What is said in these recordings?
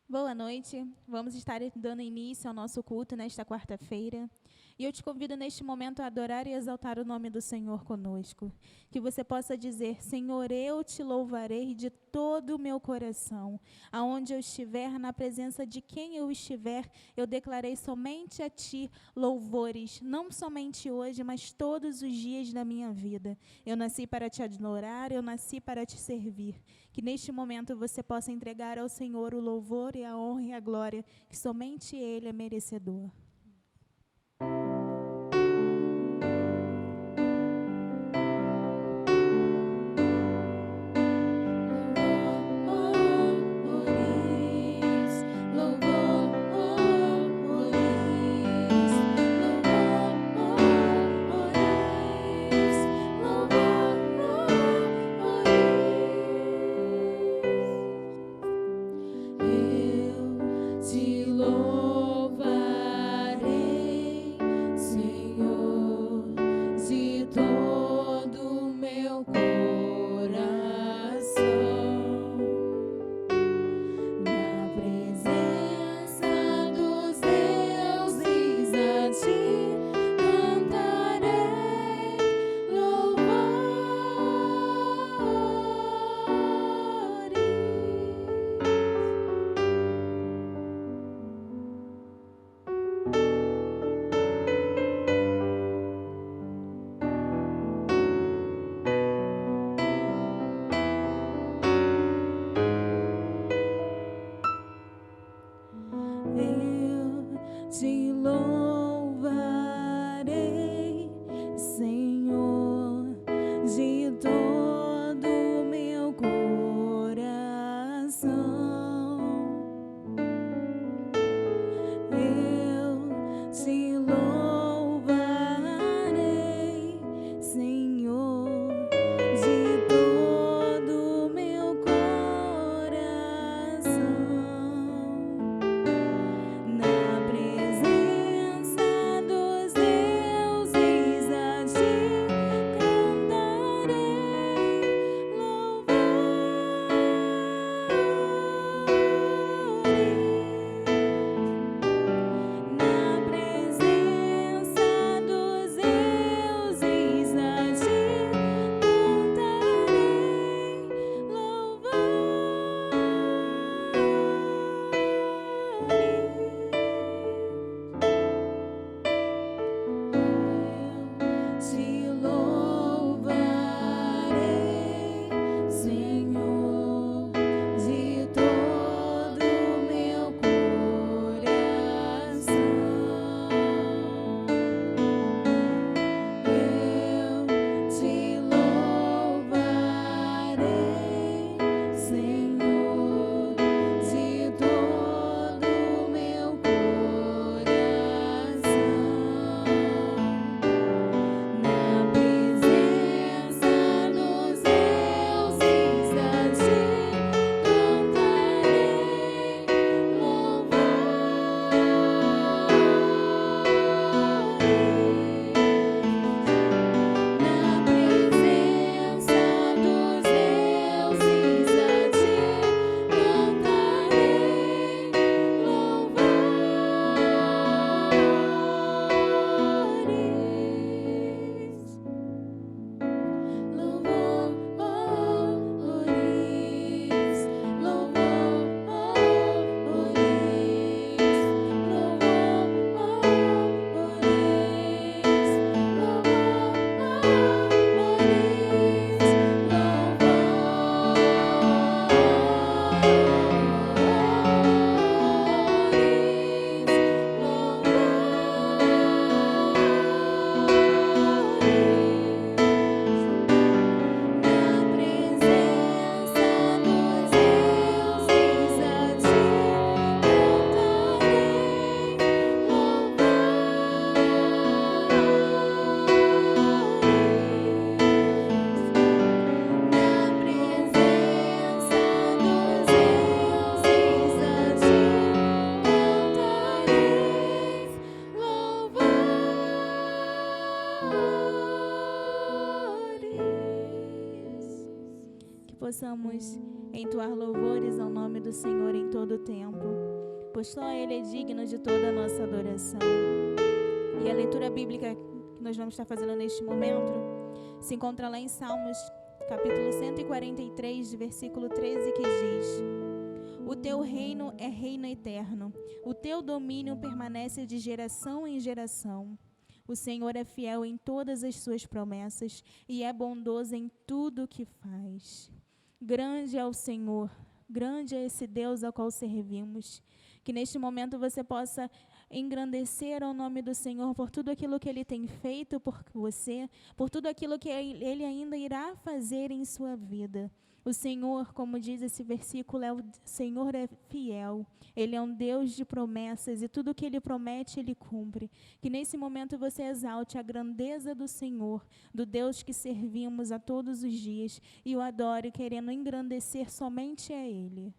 Boa noite. Vamos estar dando início ao nosso culto nesta quarta-feira. E eu te convido neste momento a adorar e exaltar o nome do Senhor conosco. Que você possa dizer: Senhor, eu te louvarei de todo o meu coração. Aonde eu estiver, na presença de quem eu estiver, eu declarei somente a ti louvores. Não somente hoje, mas todos os dias da minha vida. Eu nasci para te adorar, eu nasci para te servir. Que neste momento você possa entregar ao Senhor o louvor e a honra e a glória, que somente Ele é merecedor. Possamos entoar louvores ao nome do Senhor em todo o tempo, pois só Ele é digno de toda a nossa adoração. E a leitura bíblica que nós vamos estar fazendo neste momento se encontra lá em Salmos, capítulo 143, versículo 13, que diz: O teu reino é reino eterno, o teu domínio permanece de geração em geração. O Senhor é fiel em todas as suas promessas e é bondoso em tudo o que faz. Grande é o Senhor, grande é esse Deus ao qual servimos. Que neste momento você possa engrandecer ao nome do Senhor por tudo aquilo que Ele tem feito por você, por tudo aquilo que Ele ainda irá fazer em sua vida. O Senhor, como diz esse versículo, o Senhor é fiel. Ele é um Deus de promessas e tudo que Ele promete, Ele cumpre. Que nesse momento você exalte a grandeza do Senhor, do Deus que servimos a todos os dias, e o adore, querendo engrandecer somente a Ele.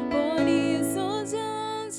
Por isso, diante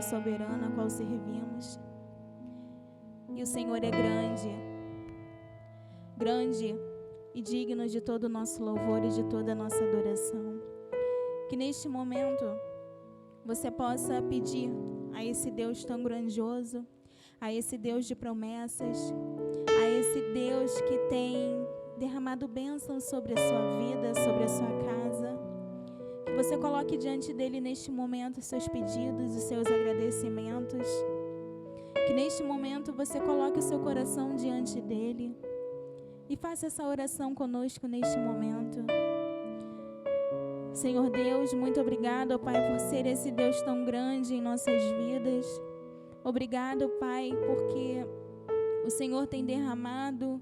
Deus soberano, a qual servimos. E o Senhor é grande, grande e digno de todo o nosso louvor e de toda a nossa adoração. Que neste momento você possa pedir a esse Deus tão grandioso, a esse Deus de promessas, a esse Deus que tem derramado bênçãos sobre a sua vida, sobre a sua casa. Que você coloque diante dele neste momento os seus pedidos, os seus agradecimentos. Que neste momento você coloque o seu coração diante dele e faça essa oração conosco neste momento. Senhor Deus, muito obrigado, Pai, por ser esse Deus tão grande em nossas vidas. Obrigado, Pai, porque o Senhor tem derramado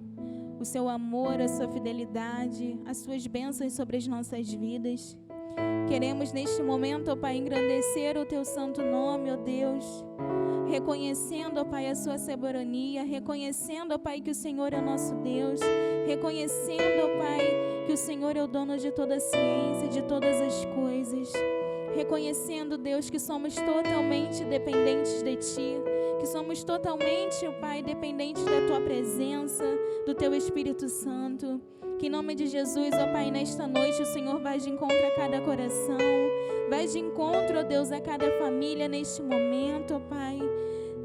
o seu amor, a sua fidelidade, as suas bênçãos sobre as nossas vidas. Queremos neste momento, ó Pai, engrandecer o teu santo nome, ó Deus, reconhecendo, ó Pai, a sua soberania, reconhecendo, ó Pai, que o Senhor é nosso Deus, reconhecendo, ó Pai, que o Senhor é o dono de toda a ciência, de todas as coisas, reconhecendo, Deus, que somos totalmente dependentes de Ti, que somos totalmente, ó Pai, dependentes da Tua presença, do Teu Espírito Santo. Que em nome de Jesus, ó Pai, nesta noite o Senhor vai de encontro a cada coração, vai de encontro, ó Deus, a cada família neste momento, ó Pai.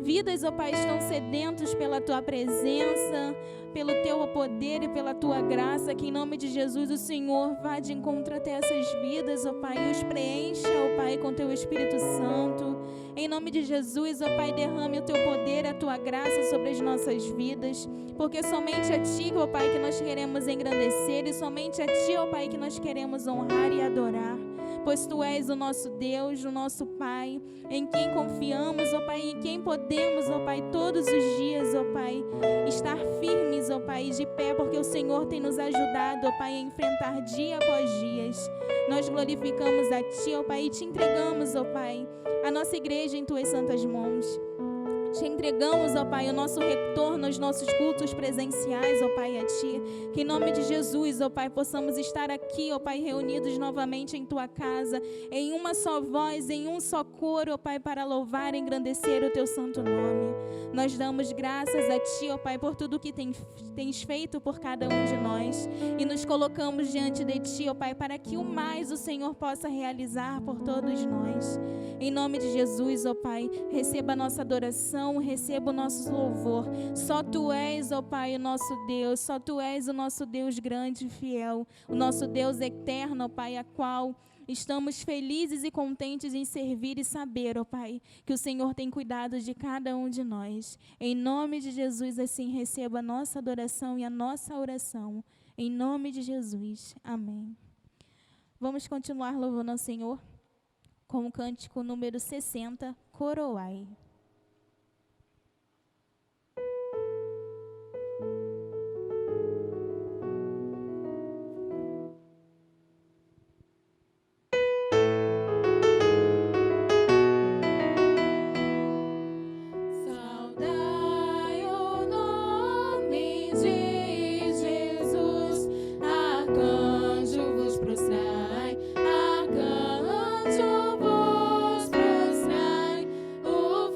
Vidas, ó Pai, estão sedentos pela Tua presença, pelo Teu poder e pela Tua graça. Que em nome de Jesus o Senhor vá de encontro até essas vidas, ó Pai, e os preencha, ó Pai, com Teu Espírito Santo. Em nome de Jesus, ó Pai, derrame o Teu poder, a Tua graça sobre as nossas vidas, porque somente a Ti, ó Pai, que nós queremos engrandecer, e somente a Ti, ó Pai, que nós queremos honrar e adorar. Pois Tu és o nosso Deus, o nosso Pai, em quem confiamos, ó Pai, em quem podemos, ó Pai, todos os dias, ó Pai, estar firmes, ó Pai, de pé, porque o Senhor tem nos ajudado, ó Pai, a enfrentar dia após dias. Nós glorificamos a Ti, ó Pai, e Te entregamos, ó Pai, a nossa igreja em Tuas santas mãos. Te entregamos, ó Pai, o nosso retorno aos nossos cultos presenciais, ó Pai, a Ti. Que em nome de Jesus, ó Pai, possamos estar aqui, ó Pai, reunidos novamente em Tua casa, em uma só voz, em um só coro, ó Pai, para louvar e engrandecer o Teu santo nome. Nós damos graças a Ti, ó Pai, por tudo que tens feito por cada um de nós, e nos colocamos diante de Ti, ó Pai, para que o mais o Senhor possa realizar por todos nós. Em nome de Jesus, ó Pai, receba a nossa adoração, receba o nosso louvor. Só Tu és, ó Pai, o nosso Deus, só Tu és o nosso Deus grande e fiel, o nosso Deus eterno, ó Pai, a qual estamos felizes e contentes em servir e saber, ó Pai, que o Senhor tem cuidado de cada um de nós. Em nome de Jesus, assim receba a nossa adoração e a nossa oração. Em nome de Jesus. Amém. Vamos continuar louvando ao Senhor com o cântico número 60, Coroai. Arcanjo vos prostrai, o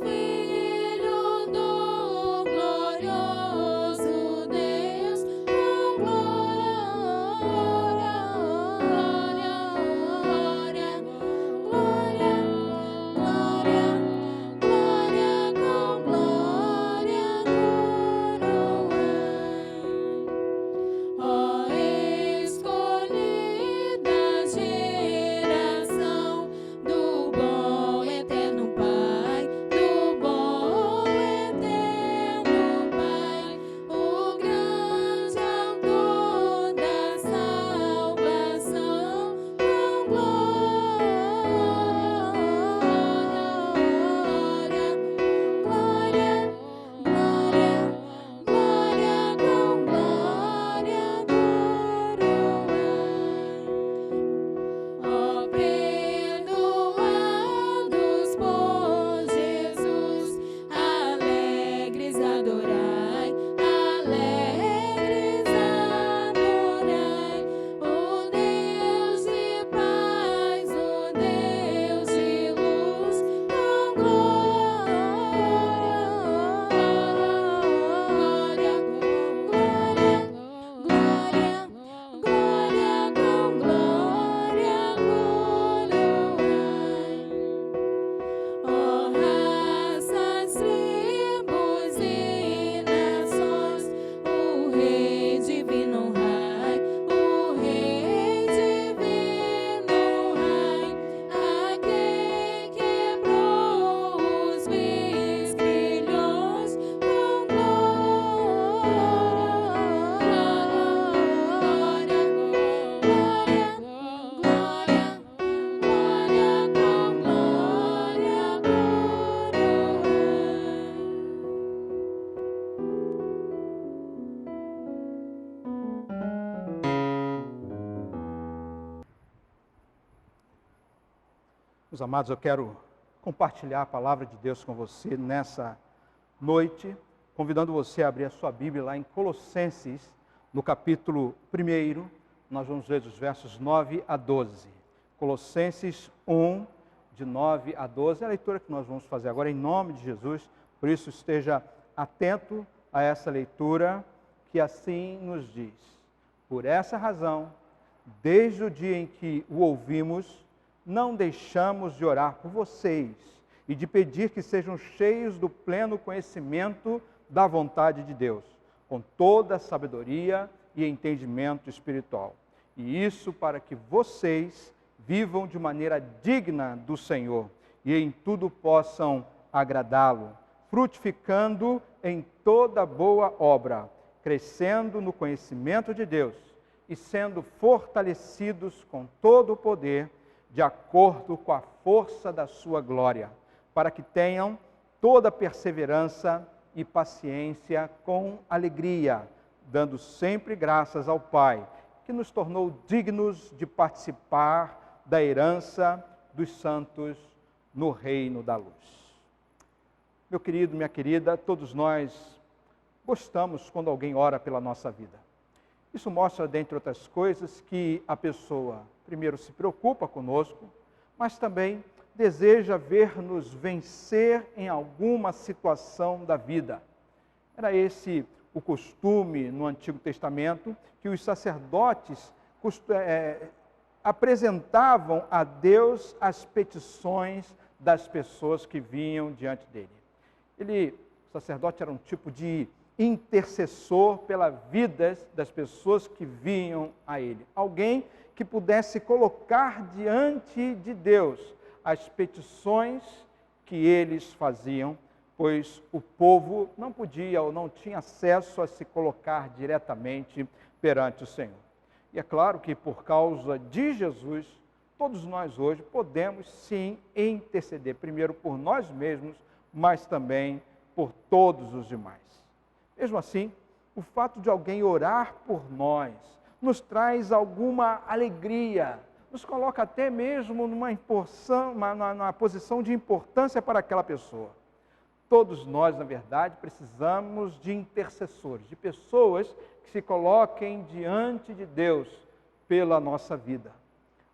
Meus amados, eu quero compartilhar a palavra de Deus com você nessa noite, convidando você a abrir a sua Bíblia lá em Colossenses, no capítulo 1, nós vamos ler os versos 9 a 12. Colossenses 1, de 9 a 12, é a leitura que nós vamos fazer agora em nome de Jesus, por isso esteja atento a essa leitura, que assim nos diz: por essa razão, desde o dia em que o ouvimos, não deixamos de orar por vocês e de pedir que sejam cheios do pleno conhecimento da vontade de Deus, com toda a sabedoria e entendimento espiritual. E isso para que vocês vivam de maneira digna do Senhor e em tudo possam agradá-lo, frutificando em toda boa obra, crescendo no conhecimento de Deus e sendo fortalecidos com todo o poder, de acordo com a força da sua glória, para que tenham toda perseverança e paciência com alegria, dando sempre graças ao Pai, que nos tornou dignos de participar da herança dos santos no reino da luz. Meu querido, minha querida, todos nós gostamos quando alguém ora pela nossa vida. Isso mostra, dentre outras coisas, que a pessoa, primeiro, se preocupa conosco, mas também deseja ver-nos vencer em alguma situação da vida. Era esse o costume no Antigo Testamento, que os sacerdotes apresentavam a Deus as petições das pessoas que vinham diante dele. O sacerdote era um tipo de intercessor pela vida das pessoas que vinham a ele. Alguém que pudesse colocar diante de Deus as petições que eles faziam, pois o povo não podia ou não tinha acesso a se colocar diretamente perante o Senhor. E é claro que por causa de Jesus, todos nós hoje podemos sim interceder, primeiro por nós mesmos, mas também por todos os demais. Mesmo assim, o fato de alguém orar por nós nos traz alguma alegria, nos coloca até mesmo numa posição de importância para aquela pessoa. Todos nós, na verdade, precisamos de intercessores, de pessoas que se coloquem diante de Deus pela nossa vida.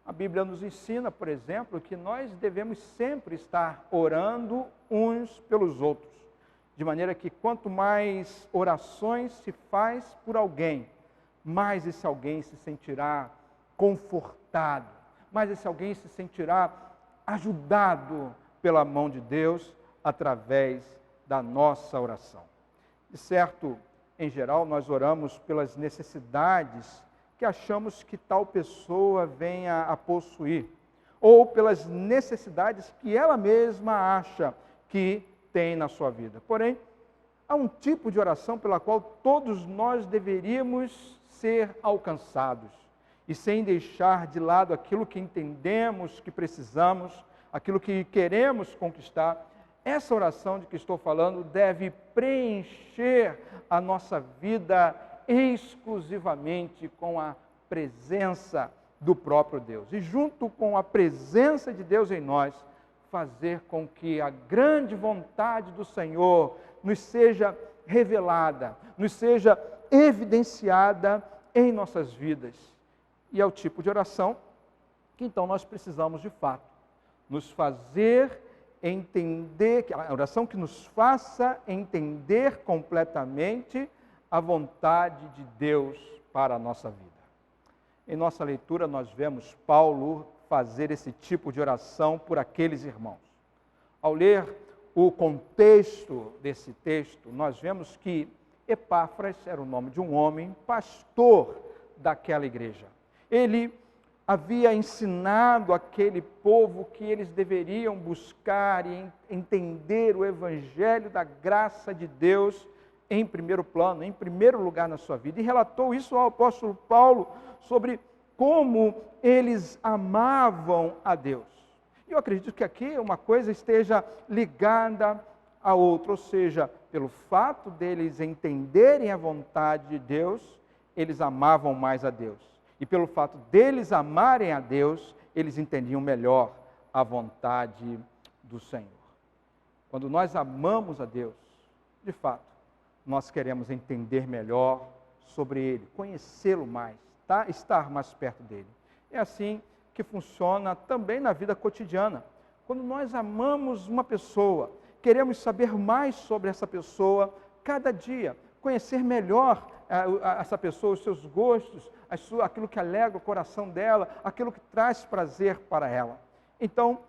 A Bíblia nos ensina, por exemplo, que nós devemos sempre estar orando uns pelos outros. De maneira que quanto mais orações se faz por alguém, mais esse alguém se sentirá confortado, mais esse alguém se sentirá ajudado pela mão de Deus através da nossa oração. De certo, em geral, nós oramos pelas necessidades que achamos que tal pessoa venha a possuir, ou pelas necessidades que ela mesma acha que tem na sua vida. Porém, há um tipo de oração pela qual todos nós deveríamos ser alcançados, e sem deixar de lado aquilo que entendemos que precisamos, aquilo que queremos conquistar. Essa oração de que estou falando deve preencher a nossa vida exclusivamente com a presença do próprio Deus. E junto com a presença de Deus em nós, fazer com que a grande vontade do Senhor nos seja revelada, nos seja evidenciada em nossas vidas. E é o tipo de oração que então nós precisamos de fato nos fazer entender, a oração que nos faça entender completamente a vontade de Deus para a nossa vida. Em nossa leitura nós vemos Paulo fazer esse tipo de oração por aqueles irmãos. Ao ler o contexto desse texto, nós vemos que Epáfras era o nome de um homem, pastor daquela igreja. Ele havia ensinado aquele povo que eles deveriam buscar e entender o evangelho da graça de Deus em primeiro plano, em primeiro lugar na sua vida. E relatou isso ao apóstolo Paulo sobre como eles amavam a Deus. Eu acredito que aqui uma coisa esteja ligada à outra, ou seja, pelo fato deles entenderem a vontade de Deus, eles amavam mais a Deus. E pelo fato deles amarem a Deus, eles entendiam melhor a vontade do Senhor. Quando nós amamos a Deus, de fato, nós queremos entender melhor sobre Ele, conhecê-lo mais, tá? Estar mais perto dEle. É assim que funciona também na vida cotidiana. Quando nós amamos uma pessoa, queremos saber mais sobre essa pessoa cada dia, conhecer melhor essa pessoa, os seus gostos, aquilo que alegra o coração dela, aquilo que traz prazer para ela. Então,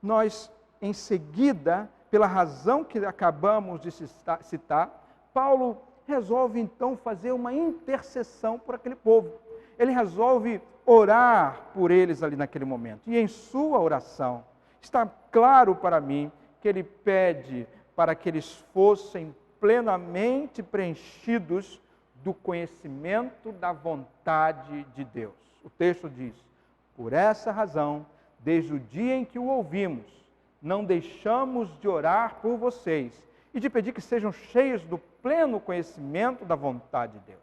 nós, em seguida, pela razão que acabamos de citar, Paulo resolve então fazer uma intercessão por aquele povo. Ele resolve orar por eles ali naquele momento. E em sua oração, está claro para mim que ele pede para que eles fossem plenamente preenchidos do conhecimento da vontade de Deus. O texto diz: por essa razão, desde o dia em que o ouvimos, não deixamos de orar por vocês e de pedir que sejam cheios do pleno conhecimento da vontade de Deus.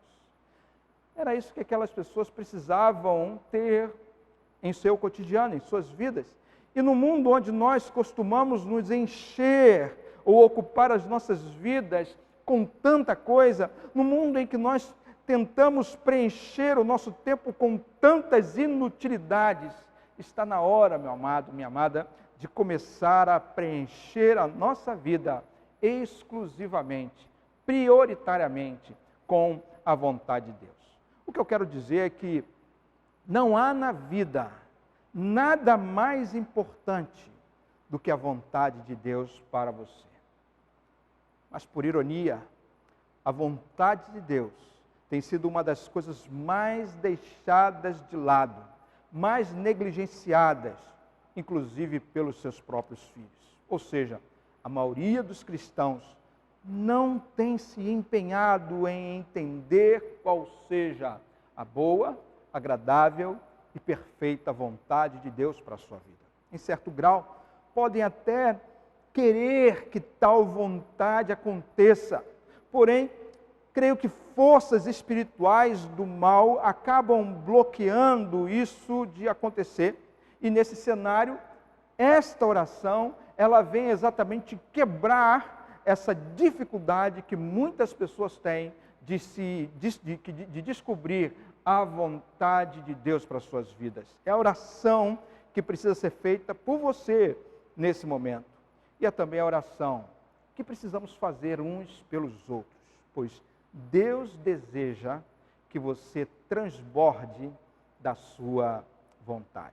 Era isso que aquelas pessoas precisavam ter em seu cotidiano, em suas vidas. E no mundo onde nós costumamos nos encher ou ocupar as nossas vidas com tanta coisa, no mundo em que nós tentamos preencher o nosso tempo com tantas inutilidades, está na hora, meu amado, minha amada, de começar a preencher a nossa vida exclusivamente, prioritariamente, com a vontade de Deus. O que eu quero dizer é que não há na vida nada mais importante do que a vontade de Deus para você. Mas, por ironia, a vontade de Deus tem sido uma das coisas mais deixadas de lado, mais negligenciadas, inclusive pelos seus próprios filhos. Ou seja, a maioria dos cristãos não tem se empenhado em entender qual seja a boa, agradável e perfeita vontade de Deus para a sua vida. Em certo grau, podem até querer que tal vontade aconteça, porém, creio que forças espirituais do mal acabam bloqueando isso de acontecer, e nesse cenário, esta oração, ela vem exatamente quebrar essa dificuldade que muitas pessoas têm de descobrir a vontade de Deus para as suas vidas. É a oração que precisa ser feita por você nesse momento. E é também a oração que precisamos fazer uns pelos outros, pois Deus deseja que você transborde da sua vontade.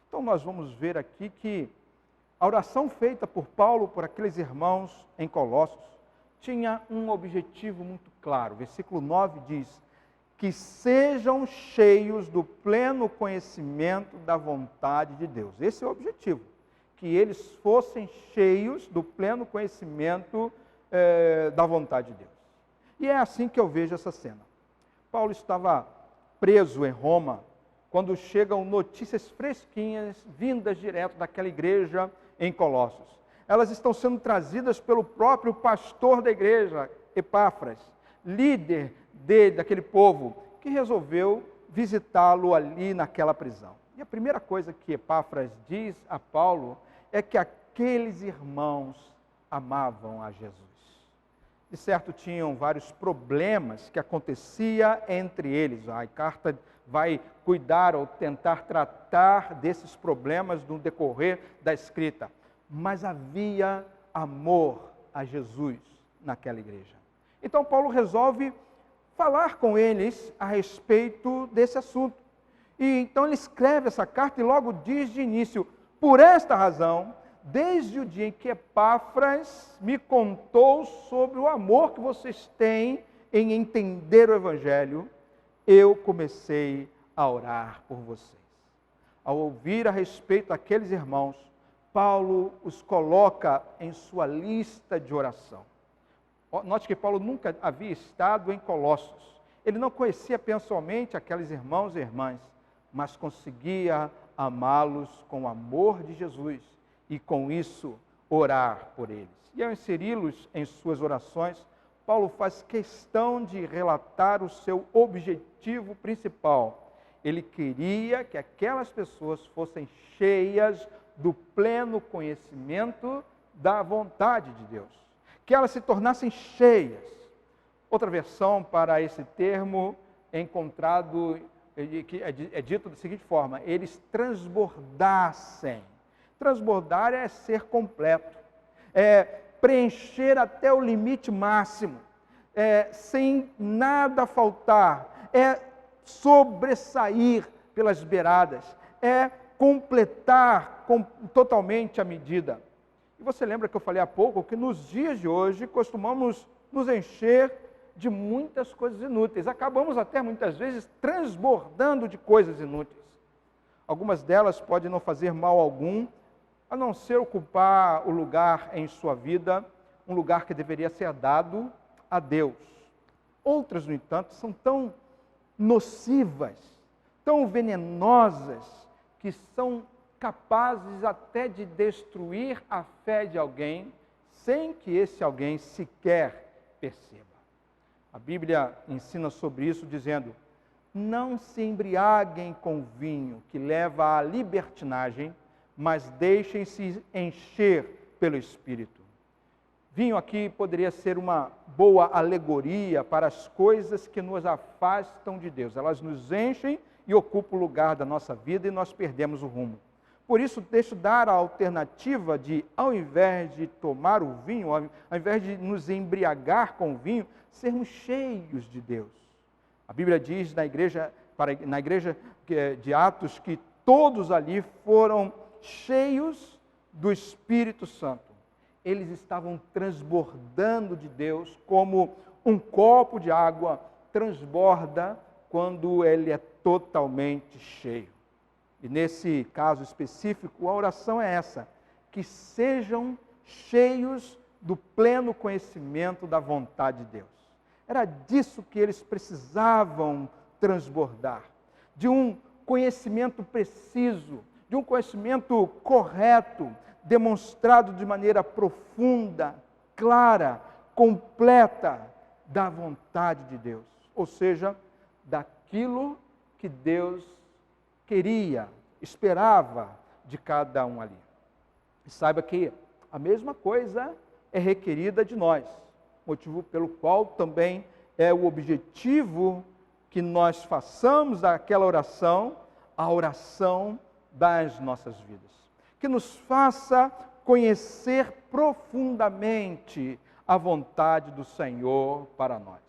Então nós vamos ver aqui que a oração feita por Paulo, por aqueles irmãos em Colossos, tinha um objetivo muito claro. Versículo 9 diz: que sejam cheios do pleno conhecimento da vontade de Deus. Esse é o objetivo, que eles fossem cheios do pleno conhecimento da vontade de Deus. E é assim que eu vejo essa cena. Paulo estava preso em Roma, quando chegam notícias fresquinhas, vindas direto daquela igreja em Colossos. Elas estão sendo trazidas pelo próprio pastor da igreja, Epáfras, líder daquele povo, que resolveu visitá-lo ali naquela prisão. E a primeira coisa que Epáfras diz a Paulo é que aqueles irmãos amavam a Jesus. De certo, tinham vários problemas que acontecia entre eles. A carta vai cuidar ou tentar tratar desses problemas no decorrer da escrita. Mas havia amor a Jesus naquela igreja. Então Paulo resolve falar com eles a respeito desse assunto. E então ele escreve essa carta e logo diz de início: por esta razão, desde o dia em que Epáfras me contou sobre o amor que vocês têm em entender o Evangelho, eu comecei a orar por vocês. Ao ouvir a respeito daqueles irmãos, Paulo os coloca em sua lista de oração. Note que Paulo nunca havia estado em Colossos. Ele não conhecia pessoalmente aqueles irmãos e irmãs, mas conseguia amá-los com o amor de Jesus e, com isso, orar por eles. E ao inseri-los em suas orações, Paulo faz questão de relatar o seu objetivo principal. Ele queria que aquelas pessoas fossem cheias do pleno conhecimento da vontade de Deus. Que elas se tornassem cheias. Outra versão para esse termo é encontrado, é dito da seguinte forma: eles transbordassem. Transbordar é ser completo, é preencher até o limite máximo, sem nada faltar, é sobressair pelas beiradas, é completar totalmente a medida. E você lembra que eu falei há pouco que nos dias de hoje costumamos nos encher de muitas coisas inúteis. Acabamos até muitas vezes transbordando de coisas inúteis. Algumas delas podem não fazer mal algum, a não ser ocupar o lugar em sua vida, um lugar que deveria ser dado a Deus. Outras, no entanto, são tão nocivas, tão venenosas, que são capazes até de destruir a fé de alguém, sem que esse alguém sequer perceba. A Bíblia ensina sobre isso dizendo: não se embriaguem com vinho que leva à libertinagem, mas deixem-se encher pelo Espírito. Vinho aqui poderia ser uma boa alegoria para as coisas que nos afastam de Deus. Elas nos enchem e ocupam o lugar da nossa vida e nós perdemos o rumo. Por isso, deixo dar a alternativa de, ao invés de tomar o vinho, ao invés de nos embriagar com o vinho, sermos cheios de Deus. A Bíblia diz na igreja de Atos que todos ali foram cheios do Espírito Santo. Eles estavam transbordando de Deus como um copo de água transborda quando ele é totalmente cheio. E nesse caso específico, a oração é essa: que sejam cheios do pleno conhecimento da vontade de Deus. Era disso que eles precisavam transbordar, de um conhecimento preciso, de um conhecimento correto, demonstrado de maneira profunda, clara, completa, da vontade de Deus. Ou seja, daquilo que Deus queria, esperava de cada um ali. E saiba que a mesma coisa é requerida de nós, motivo pelo qual também é o objetivo que nós façamos aquela oração, a oração das nossas vidas. Que nos faça conhecer profundamente a vontade do Senhor para nós.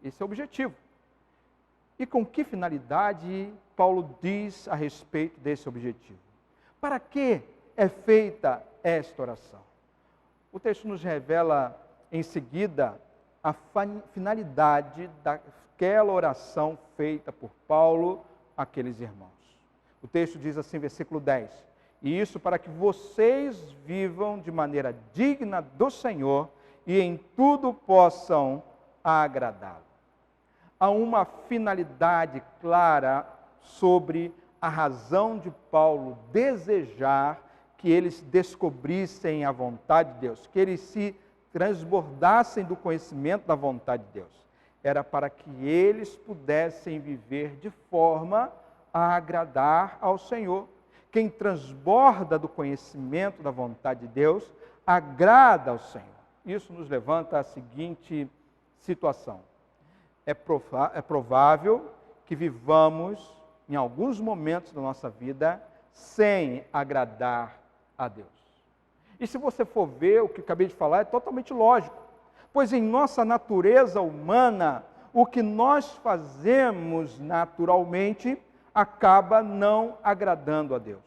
Esse é o objetivo. E com que finalidade Paulo diz a respeito desse objetivo? Para que é feita esta oração? O texto nos revela em seguida a finalidade daquela oração feita por Paulo àqueles irmãos. O texto diz assim, versículo 10: e isso para que vocês vivam de maneira digna do Senhor e em tudo possam agradá-lo. Há uma finalidade clara sobre a razão de Paulo desejar que eles descobrissem a vontade de Deus, que eles se transbordassem do conhecimento da vontade de Deus. Era para que eles pudessem viver de forma a agradar ao Senhor. Quem transborda do conhecimento da vontade de Deus, agrada ao Senhor. Isso nos levanta a seguinte situação. É provável que vivamos, em alguns momentos da nossa vida, sem agradar a Deus. E se você for ver o que acabei de falar, é totalmente lógico. Pois em nossa natureza humana, o que nós fazemos naturalmente acaba não agradando a Deus.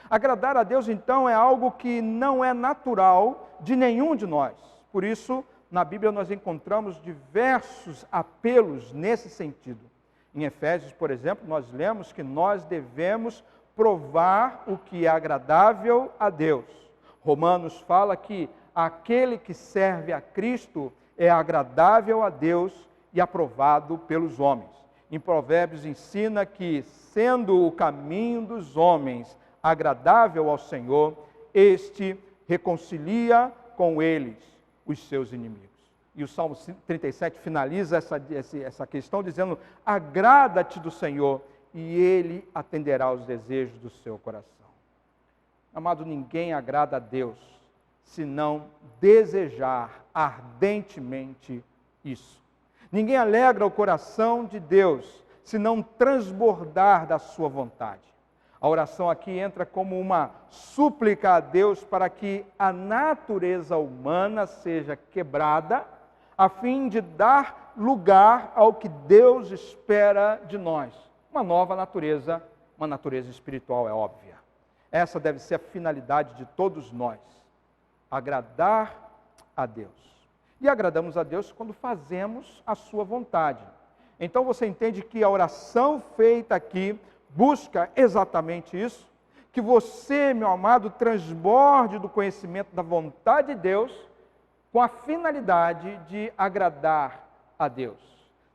Agradar a Deus, então, é algo que não é natural de nenhum de nós. Por isso, na Bíblia nós encontramos diversos apelos nesse sentido. Em Efésios, por exemplo, nós lemos que nós devemos provar o que é agradável a Deus. Romanos fala que aquele que serve a Cristo é agradável a Deus e aprovado pelos homens. Em Provérbios ensina que, sendo o caminho dos homens agradável ao Senhor, este reconcilia com eles os seus inimigos. E o Salmo 37 finaliza essa questão dizendo: agrada-te do Senhor e Ele atenderá aos desejos do seu coração. Amado, ninguém agrada a Deus se não desejar ardentemente isso. Ninguém alegra o coração de Deus se não transbordar da sua vontade. A oração aqui entra como uma súplica a Deus para que a natureza humana seja quebrada, a fim de dar lugar ao que Deus espera de nós. Uma nova natureza, uma natureza espiritual, é óbvia. Essa deve ser a finalidade de todos nós, agradar a Deus. E agradamos a Deus quando fazemos a sua vontade. Então você entende que a oração feita aqui busca exatamente isso, que você, meu amado, transborde do conhecimento da vontade de Deus com a finalidade de agradar a Deus.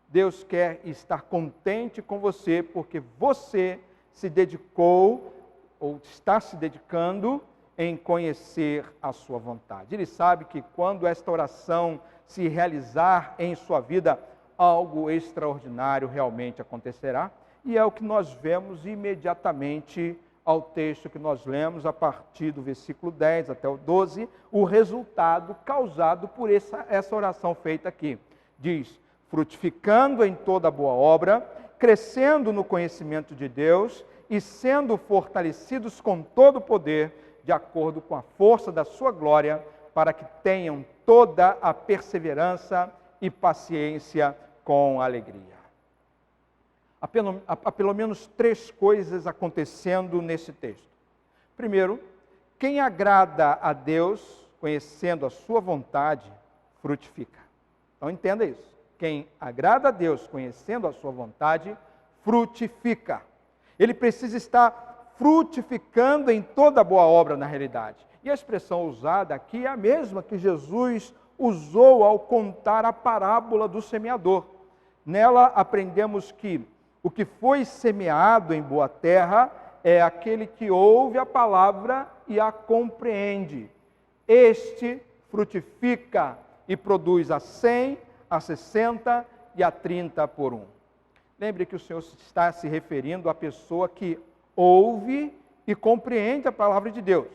Deus quer estar contente com você porque você se dedicou ou está se dedicando em conhecer a sua vontade. Ele sabe que quando esta oração se realizar em sua vida, algo extraordinário realmente acontecerá, e é o que nós vemos imediatamente ao texto que nós lemos, a partir do versículo 10 até o 12, o resultado causado por essa oração feita aqui. Diz: frutificando em toda boa obra, crescendo no conhecimento de Deus e sendo fortalecidos com todo o poder, de acordo com a força da sua glória, para que tenham toda a perseverança e paciência com alegria. Há pelo menos 3 coisas acontecendo nesse texto. Primeiro, quem agrada a Deus, conhecendo a sua vontade, frutifica. Então entenda isso. Quem agrada a Deus, conhecendo a sua vontade, frutifica. Ele precisa estar frutificando em toda boa obra na realidade. E a expressão usada aqui é a mesma que Jesus usou ao contar a parábola do semeador. Nela aprendemos que o que foi semeado em boa terra é aquele que ouve a palavra e a compreende. Este frutifica e produz a 100, a 60 e a 30 por 1. Lembre que o Senhor está se referindo à pessoa que ouve e compreende a palavra de Deus.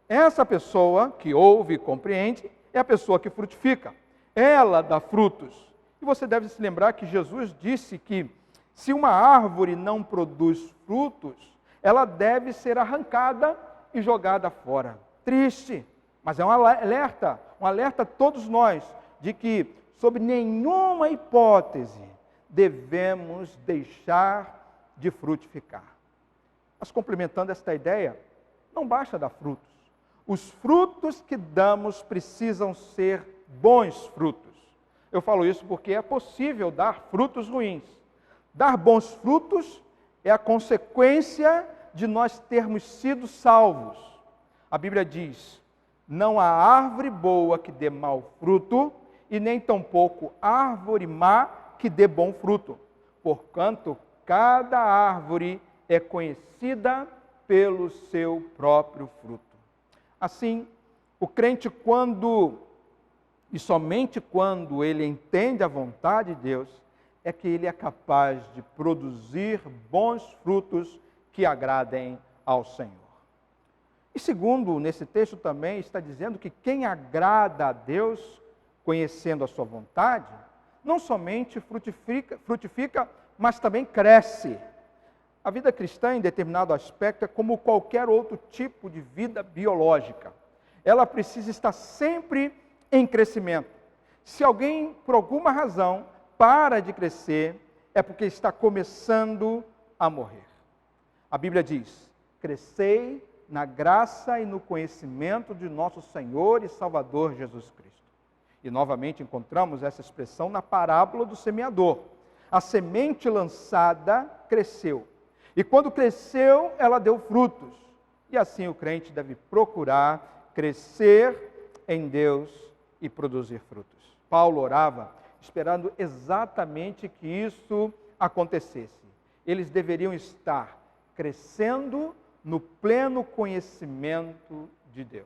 Essa pessoa que ouve e compreende é a pessoa que frutifica. Ela dá frutos. E você deve se lembrar que Jesus disse que se uma árvore não produz frutos, ela deve ser arrancada e jogada fora. Triste, mas é um alerta a todos nós, de que, sob nenhuma hipótese, devemos deixar de frutificar. Mas complementando esta ideia, não basta dar frutos. Os frutos que damos precisam ser bons frutos. Eu falo isso porque é possível dar frutos ruins. Dar bons frutos é a consequência de nós termos sido salvos. A Bíblia diz: não há árvore boa que dê mau fruto, e nem tampouco árvore má que dê bom fruto. Porquanto cada árvore é conhecida pelo seu próprio fruto. Assim, o crente, quando, e somente quando ele entende a vontade de Deus, é que ele é capaz de produzir bons frutos que agradem ao Senhor. E segundo, nesse texto também está dizendo que quem agrada a Deus, conhecendo a sua vontade, não somente frutifica, mas também cresce. A vida cristã, em determinado aspecto, é como qualquer outro tipo de vida biológica. Ela precisa estar sempre em crescimento. Se alguém, por alguma razão, para de crescer, é porque está começando a morrer. A Bíblia diz: crescei na graça e no conhecimento de nosso Senhor e Salvador Jesus Cristo. E novamente encontramos essa expressão na parábola do semeador. A semente lançada cresceu. E quando cresceu, ela deu frutos. E assim o crente deve procurar crescer em Deus e produzir frutos. Paulo orava esperando exatamente que isso acontecesse. Eles deveriam estar crescendo no pleno conhecimento de Deus.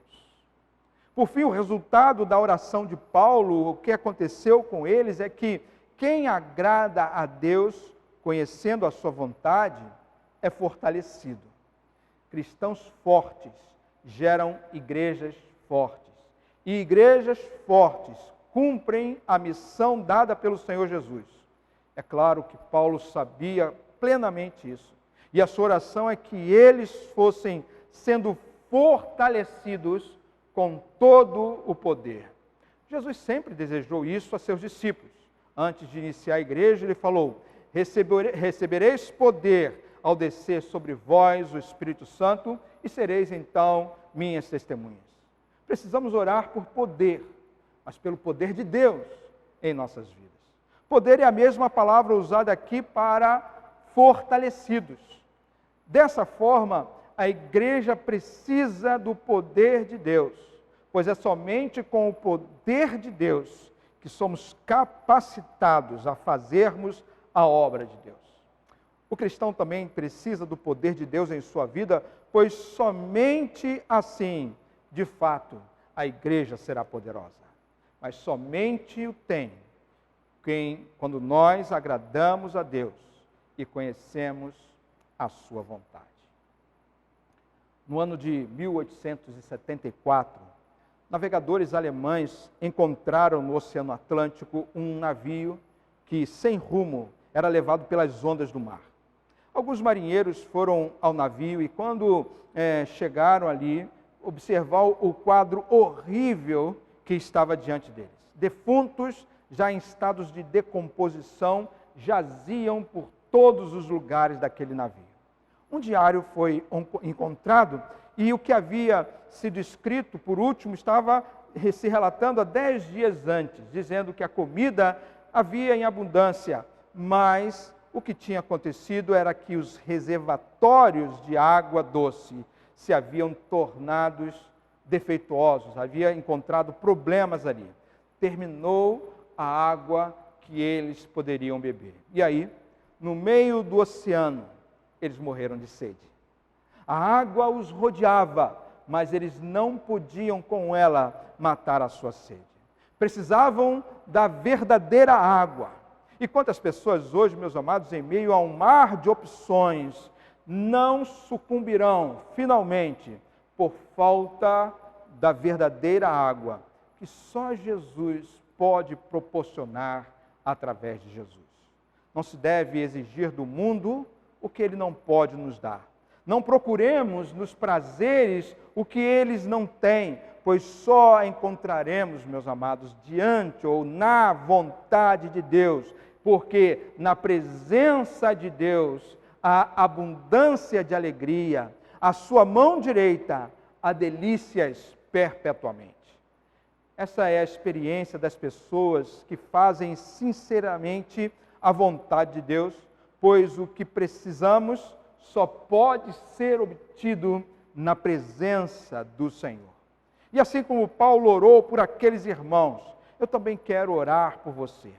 Por fim, o resultado da oração de Paulo, o que aconteceu com eles é que quem agrada a Deus, conhecendo a sua vontade, é fortalecido. Cristãos fortes, geram igrejas fortes. E igrejas fortes cumprem a missão dada pelo Senhor Jesus. É claro que Paulo sabia plenamente isso. E a sua oração é que eles fossem sendo fortalecidos com todo o poder. Jesus sempre desejou isso a seus discípulos. Antes de iniciar a igreja, ele falou: recebereis poder ao descer sobre vós o Espírito Santo e sereis então minhas testemunhas. Precisamos orar por poder, mas pelo poder de Deus em nossas vidas. Poder é a mesma palavra usada aqui para fortalecidos. Dessa forma, a igreja precisa do poder de Deus, pois é somente com o poder de Deus que somos capacitados a fazermos a obra de Deus. O cristão também precisa do poder de Deus em sua vida, pois somente assim, de fato, a igreja será poderosa. Mas somente o tem quando nós agradamos a Deus e conhecemos a sua vontade. No ano de 1874, navegadores alemães encontraram no Oceano Atlântico um navio que, sem rumo, era levado pelas ondas do mar. Alguns marinheiros foram ao navio e, quando chegaram ali, observaram o quadro horrível que estava diante deles. Defuntos, já em estados de decomposição, jaziam por todos os lugares daquele navio. Um diário foi encontrado e o que havia sido escrito, por último, estava se relatando há 10 dias antes, dizendo que a comida havia em abundância, mas o que tinha acontecido era que os reservatórios de água doce se haviam tornado defeituosos, havia encontrado problemas ali. Terminou a água que eles poderiam beber. E aí, no meio do oceano, eles morreram de sede. A água os rodeava, mas eles não podiam com ela matar a sua sede. Precisavam da verdadeira água. E quantas pessoas hoje, meus amados, em meio a um mar de opções, não sucumbirão, finalmente, por falta da verdadeira água, que só Jesus pode proporcionar através de Jesus. Não se deve exigir do mundo o que ele não pode nos dar. Não procuremos nos prazeres o que eles não têm, pois só encontraremos, meus amados, diante ou na vontade de Deus, porque na presença de Deus há abundância de alegria, à sua mão direita há delícias perpetuamente. Essa é a experiência das pessoas que fazem sinceramente a vontade de Deus, pois o que precisamos só pode ser obtido na presença do Senhor. E assim como Paulo orou por aqueles irmãos, eu também quero orar por você,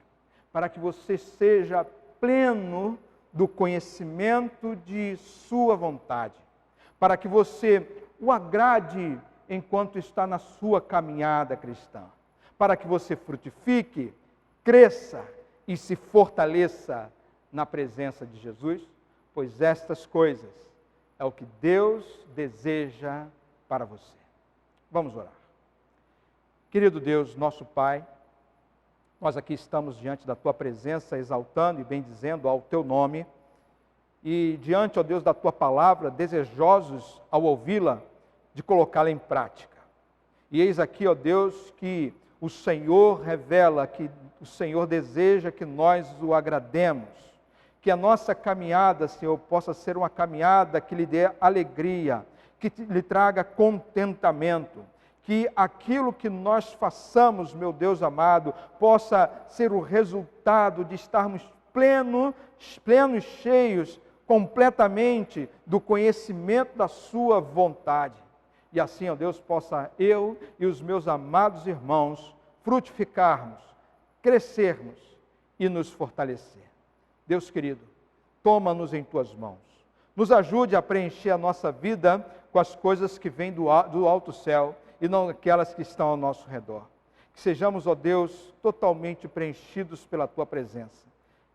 para que você seja pleno do conhecimento de sua vontade, para que você o agrade enquanto está na sua caminhada cristã, para que você frutifique, cresça e se fortaleça na presença de Jesus, pois estas coisas é o que Deus deseja para você. Vamos orar. Querido Deus, nosso Pai, nós aqui estamos diante da Tua presença, exaltando e bendizendo ao Teu nome, e diante, ó Deus, da Tua palavra, desejosos ao ouvi-la, de colocá-la em prática. E eis aqui, ó Deus, que o Senhor revela, que o Senhor deseja que nós o agrademos, que a nossa caminhada, Senhor, possa ser uma caminhada que lhe dê alegria, que lhe traga contentamento, que aquilo que nós façamos, meu Deus amado, possa ser o resultado de estarmos plenos e cheios completamente do conhecimento da sua vontade. E assim, ó Deus, possa eu e os meus amados irmãos frutificarmos, crescermos e nos fortalecer. Deus querido, toma-nos em Tuas mãos. Nos ajude a preencher a nossa vida com as coisas que vêm do alto céu e não aquelas que estão ao nosso redor. Que sejamos, ó Deus, totalmente preenchidos pela Tua presença,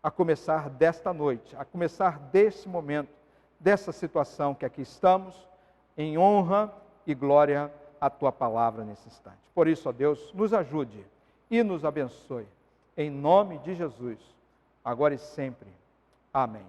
a começar desta noite, a começar desse momento, dessa situação que aqui estamos, em honra e glória à tua palavra nesse instante. Por isso, ó Deus, nos ajude e nos abençoe. Em nome de Jesus, agora e sempre. Amém.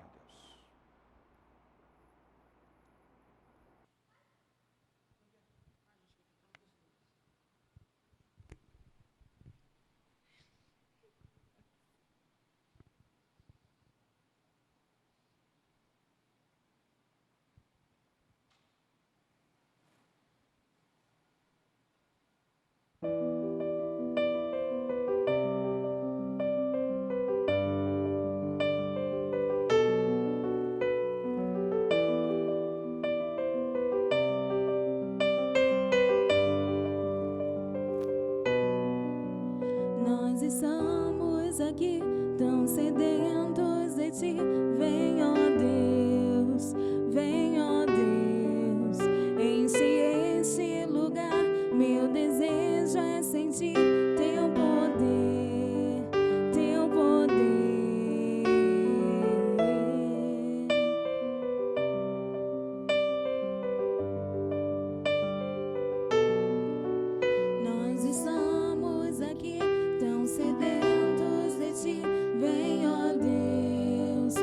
Nós estamos aqui tão sedentos de ti. Vem, ó Deus, vem, ó Deus, enche este lugar. Meu desejo é sentir teu poder, teu poder. Nós estamos aqui tão sedentos de ti. Vem, ó Deus,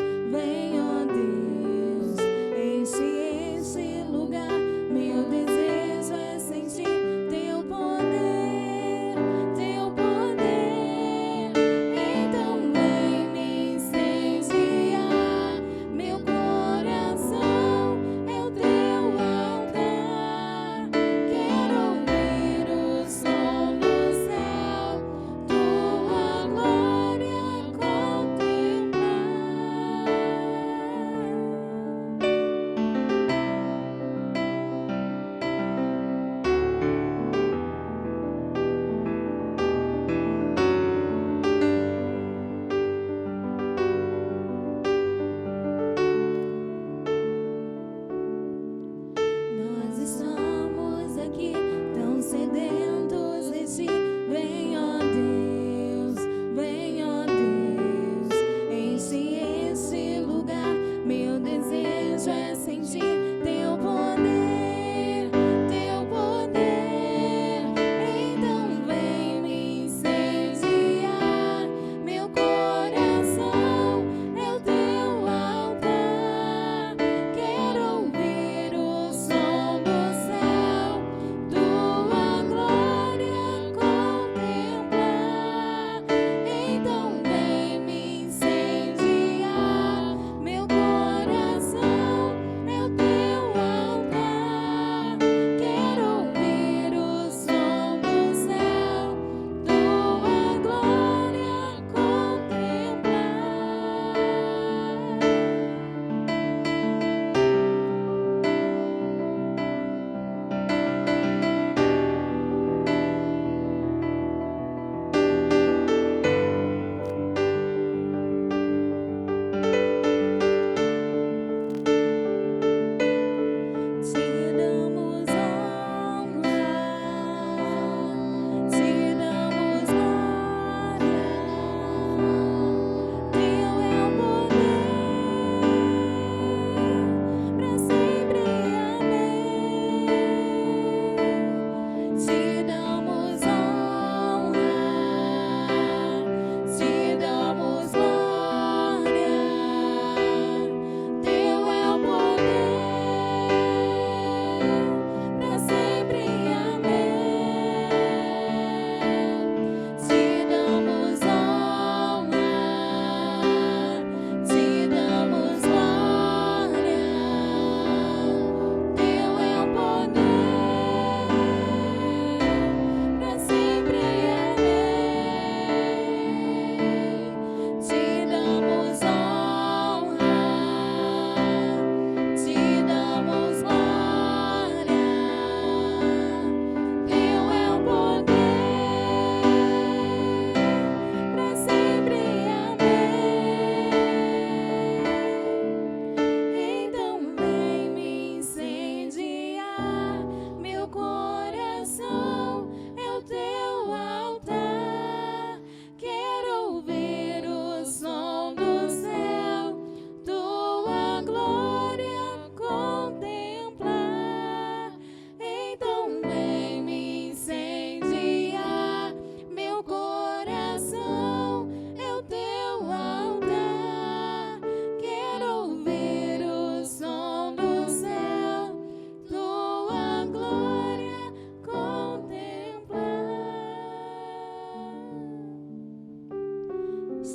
enche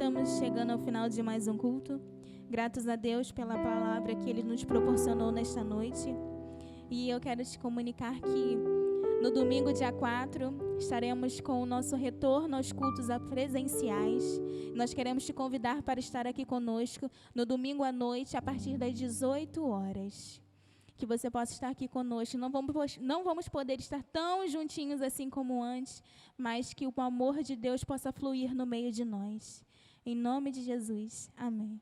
Estamos chegando ao final de mais um culto. Gratos a Deus pela palavra que Ele nos proporcionou nesta noite. E eu quero te comunicar que no domingo, dia 4, estaremos com o nosso retorno aos cultos presenciais. Nós queremos te convidar para estar aqui conosco no domingo à noite, a partir das 18 horas. Que você possa estar aqui conosco. Não vamos poder estar tão juntinhos assim como antes, mas que o amor de Deus possa fluir no meio de nós. Em nome de Jesus. Amém.